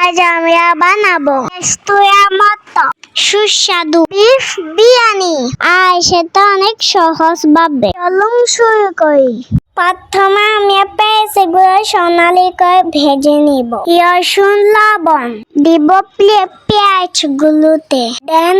আজ আমরা বানাবো রেস্তোরাঁর মতো সুস্বাদু বিফ বিরিয়ানি। আর সেটা অনেক সহজ ভাবে। চলুন শুরু করি। প্রথমে আমি পেঁয়াজগুলো সোনালি করে ভেজে নিব। রসুন লবণ দিব পেঁয়াজগুলোতে। দেন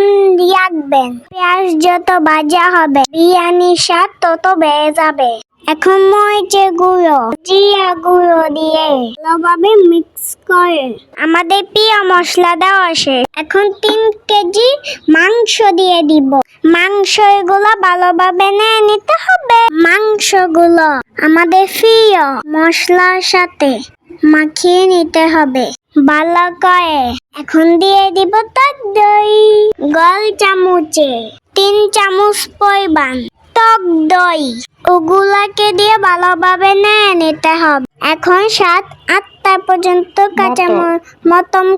রাখবেন। পেঁয়াজ যত ভাজা হবে বিরিয়ানির স্বাদ তত বেড়ে যাবে। এখন মরিচের গুঁড়ো জিরা গুঁড়ো দিয়ে ভালোভাবে মিক্স করে আমাদের প্রিয় মশলা দেওয়া শেষ। এখন 3 কেজি মাংস দিয়ে দিব। মাংসগুলো ভালোভাবে নিয়ে নিতে হবে। মাংসগুলো আমাদের প্রিয় মশলার সাথে মাখিয়ে নিতে হবে ভালো করে। এখন দিয়ে দিব টক দই গোল চামচে 3 চামচ পরিমাণ টক দই। ওগুলাকে দিয়ে ভালোভাবে নিয়ে নিতে হবে। এখন 7-8টা পর্যন্ত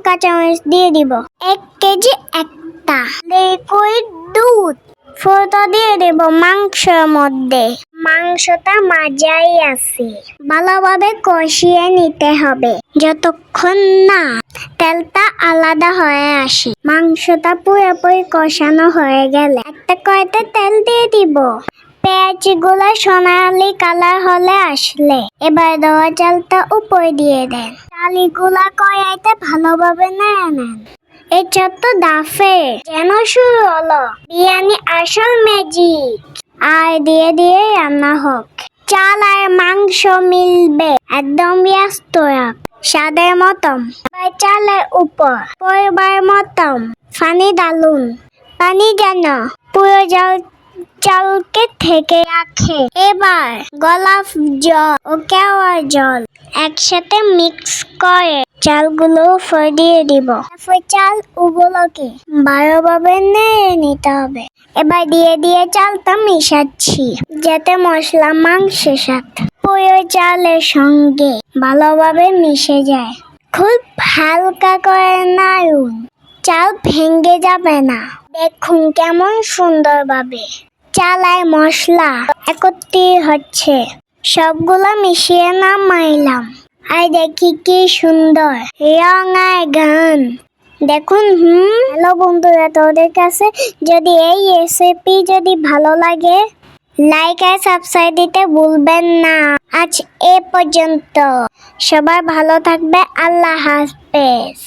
কাঁচামরিচ দিয়ে দিব। 1 কেজি একটা লিকুইড দুধ ফোটা দিয়ে দেব মাংসের মধ্যে। মাংসটা মাঝাই আছে ভালোভাবে কষিয়ে নিতে হবে যতক্ষণ না তেলটা আলাদা হয়ে আসে। মাংসটা পুরোপুরি কষানো হয়ে গেলে একটা কড়াইতে তেল দিয়ে দিব। পেঁয়াজগুলো সোনালি কালার হলে আসলে এবার দেওয়া চালটা উপরে দিয়ে দেন। চালগুলা কড়াইতে ভালোভাবে নিয়ে নেন। এই ছোট্ট দাফে যেন শুরু হলো বিরিয়ানি আসল ম্যাজিক। আর দিয়ে দিয়ে রান্না হোক। চাল আর মাংস মিলবে একদম রেস্তোরাঁ স্বাদের মতন। চালের উপর পরিবার মতন পানি ডালুন। পানি যেন পুরো চালকে থেকে রাখে। এবার গোলাপ জল ও কেওড়া জল একসাথে মিক্স করে চালগুলো দিয়ে দিব। চাল ওগুলোকে ভালোভাবে নিয়ে নিতে হবে। এবার দিয়ে চালটা মিশাচ্ছি যাতে মশলা মাংসের সাথে পুরো চালের সঙ্গে ভালোভাবে মিশে যায়। খুব হালকা করে নাড়ুন। চাল ভেঙে যাবে না। দেখুন কেমন সুন্দরভাবে চাল আর মশলা একত্রিত হচ্ছে। সবগুলো মিশিয়ে নামাইলাম। আর দেখি কি সুন্দর রং আর গান। দেখুন হ্যালো বন্ধুরা, তোদের কাছে যদি এই রেসিপি যদি ভালো লাগে লাইক আর সাবস্ক্রাইব দিতে ভুলবেন না। আজ এ পর্যন্ত। সবাই ভালো থাকবে। আল্লাহ হাফেজ।